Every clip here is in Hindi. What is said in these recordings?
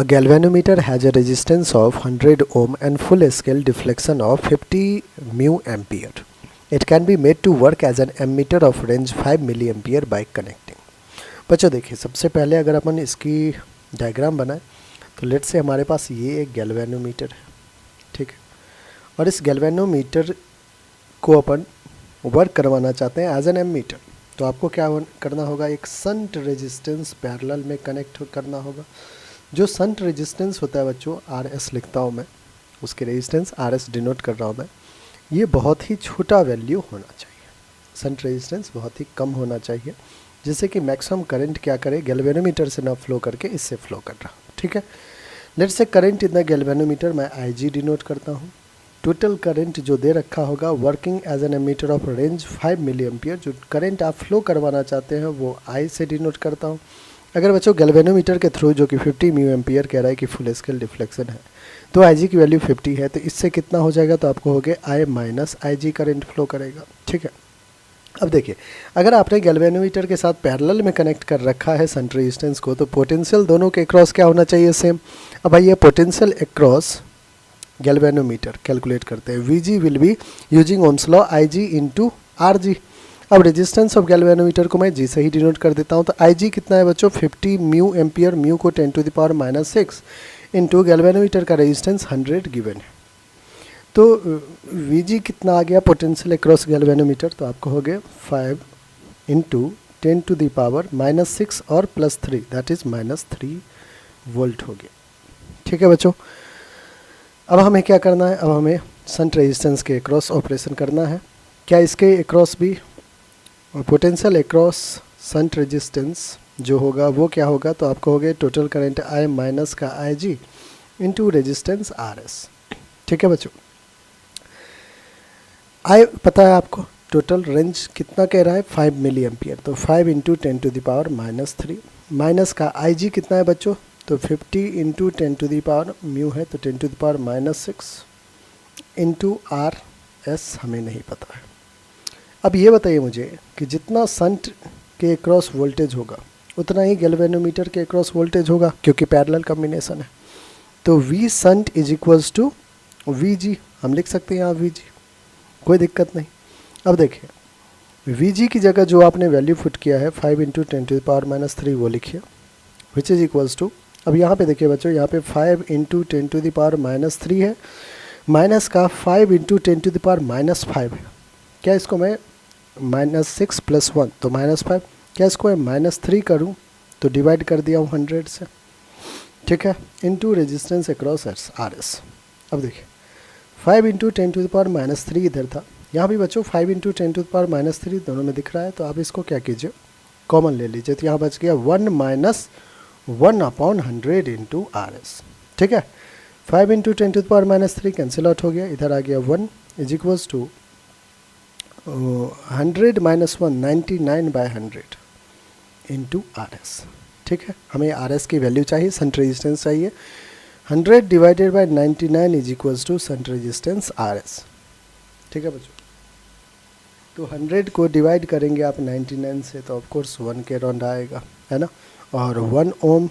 A galvanometer has a resistance of 100 ohm and full scale deflection of 50 mu ampere. It can be made to work as an ammeter of range 5 milliampere by connecting. बच्चों देखिए, सबसे पहले अगर अपन इसकी डायग्राम बनाए तो लेट से हमारे पास ये एक गैल्वेनोमीटर है, ठीक है, और इस गैल्वेनोमीटर को अपन वर्क करवाना चाहते हैं एज एन एमीटर। तो आपको क्या करना होगा, एक संट रेजिस्टेंस पैरेलल में कनेक्ट करना होगा। जो संट रेजिस्टेंस होता है बच्चों, RS लिखता हूँ मैं, उसके रेजिस्टेंस RS डिनोट कर रहा हूँ मैं। ये बहुत ही छोटा वैल्यू होना चाहिए, संट रेजिस्टेंस बहुत ही कम होना चाहिए, जिससे कि मैक्सिमम करंट क्या करे, गैल्वेनोमीटर से ना फ्लो करके इससे फ्लो कर रहा हूँ, ठीक है। Let's say current in the galvanometer मैं IG डिनोट करता हूँ। टोटल करंट जो दे रखा होगा working as an ammeter of range 5 milli ampere, जो करंट आप फ्लो करवाना चाहते हैं वो I से डिनोट करता हूँ। अगर बच्चों गैल्वेनोमीटर के थ्रू जो कि 50 म्यू एम्पियर कह रहा है कि फुल स्केल डिफ्लेक्शन है, तो IG की वैल्यू 50 है, तो इससे कितना हो जाएगा, तो आपको हो गया I minus IG current flow करेगा, ठीक है। अब देखिए, अगर आपने गैल्वेनोमीटर के साथ पैरेलल में कनेक्ट कर रखा है संट रेजिस्टेंस को, तो पोटेंशियल दोनों के अक्रॉस क्या होना चाहिए, सेम। अब भाई ये पोटेंशियल अक्रॉस गैल्वेनोमीटर कैलकुलेट करते हैं। VG will be using Ohm's law IG into RG। अब रेजिस्टेंस ऑफ गैल्वेनोमीटर को मैं G से ही डिनोट कर देता हूँ। तो IG कितना है बच्चों, 50 म्यू एम्पियर, म्यू को 10⁻⁻6 इंटू गैल्वेनोमीटर का रेजिस्टेंस 100 गिवन है। तो VG कितना आ गया पोटेंशियल अक्रॉस गैल्वेनोमीटर, तो आपको हो गया 5 इंटू 10⁻⁻6 और +3 दैट इज -3 वोल्ट हो गया, ठीक है बच्चों। अब हमें क्या करना है, अब हमें संट रेजिस्टेंस के अक्रॉस ऑपरेशन करना है। क्या इसके अक्रॉस भी पोटेंशियल अक्रॉस संट रेजिस्टेंस जो होगा वो क्या होगा, तो आपको हो गया टोटल करंट I माइनस का IG इंटू रेजिस्टेंस RS, ठीक है बच्चों। I पता है आपको, टोटल रेंज कितना कह रहा है, 5 मिली एम्पियर, तो 5 इंटू 10⁻⁻3 माइनस का IG कितना है बच्चों, तो 50 इंटू 10⁻, म्यू है तो 10⁻⁻6 इंटू RS हमें नहीं पता है। अब ये बताइए मुझे कि जितना संट के अक्रॉस वोल्टेज होगा उतना ही गैल्वेनोमीटर के अक्रॉस वोल्टेज होगा, क्योंकि पैरेलल कॉम्बिनेशन है। तो V shunt is equals to VG, हम लिख सकते हैं यहाँ VG, कोई दिक्कत नहीं। अब देखिए, VG की जगह जो आपने वैल्यू पुट किया है 5 इंटू 10⁻⁻3 वो लिखिए, विच इज इक्वल्स टू, अब यहाँ पे देखिए बच्चों, यहाँ पे 5 इंटू 10⁻⁻3 है, माइनस का 5 इंटू 10⁻⁻5 है। क्या इसको मैं -6 + 1 तो -5, क्या इसको मैं -3 करूँ तो डिवाइड कर दिया हूँ 100 से, ठीक है, इंटू रेजिस्टेंस अक्रॉस RS। अब देखिए 5 इंटू 10⁻³ इधर था, यहाँ भी बच्चों 5 इंटू 10⁻³ दोनों में दिख रहा है, तो आप इसको क्या कीजिए, कॉमन ले लीजिए, तो यहाँ बच गया 1 माइनस 1/100 इंटू RS, ठीक है। 5 इंटू 10⁻³ कैंसिल आउट हो गया, इधर आ गया 1 is equals to 100 minus 1 99/100 into RS, ठीक है। हमें RS की वैल्यू चाहिए, संट रेजिस्टेंस चाहिए, 100 divided by 99 is equals to shunt resistance RS, ठीक है बच्चों। तो 100 को डिवाइड करेंगे आप 99 से, तो ऑफकोर्स 1 के अराउंड आएगा, है ना, और 1 ओम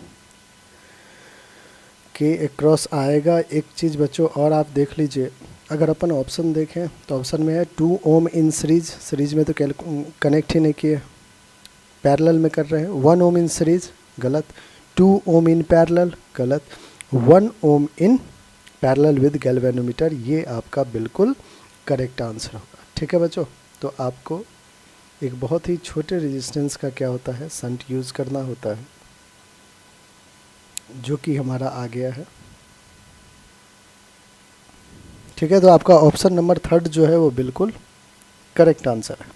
के अक्रॉस आएगा। एक चीज़ बच्चों और आप देख लीजिए, अगर अपन ऑप्शन देखें तो ऑप्शन में है 2 ओम इन सीरीज में तो कनेक्ट ही नहीं किए, पैरेलल में कर रहे हैं। 1 ओम इन सीरीज गलत, 2 ओम इन पैरेलल गलत, 1 ओम इन पैरेलल विद गैल्वेनोमीटर ये आपका बिल्कुल करेक्ट आंसर होगा, ठीक है बच्चों। तो आपको एक बहुत ही छोटे रेजिस्टेंस का क्या होता है, संट यूज़ करना होता है, जो कि हमारा आ गया है, ठीक है। तो आपका ऑप्शन नंबर 3 जो है वो बिल्कुल करेक्ट आंसर है।